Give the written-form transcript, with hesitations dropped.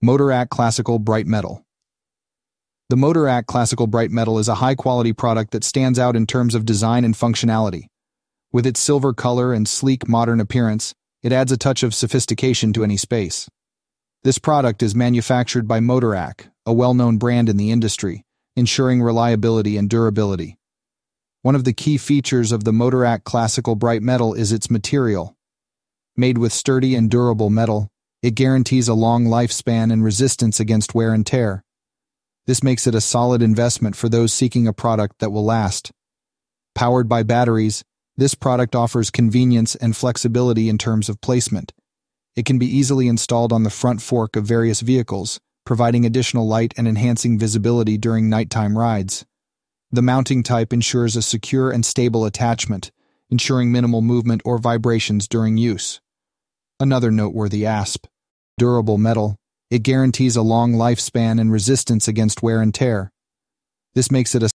Motor-acc Classical Bright Metal. The Motor-acc Classical Bright Metal is a high-quality product that stands out in terms of design and functionality. With its silver color and sleek modern appearance, it adds a touch of sophistication to any space. This product is manufactured by Motor-acc, a well-known brand in the industry, ensuring reliability and durability. One of the key features of the Motor-acc Classical Bright Metal is its material. Made with sturdy and durable metal, it guarantees a long lifespan and resistance against wear and tear. This makes it a solid investment for those seeking a product that will last. Powered by batteries, this product offers convenience and flexibility in terms of placement. It can be easily installed on the front fork of various vehicles, providing additional light and enhancing visibility during nighttime rides. The mounting type ensures a secure and stable attachment, ensuring minimal movement or vibrations during use. Another noteworthy aspect: durable metal, it guarantees a long lifespan and resistance against wear and tear. This makes it a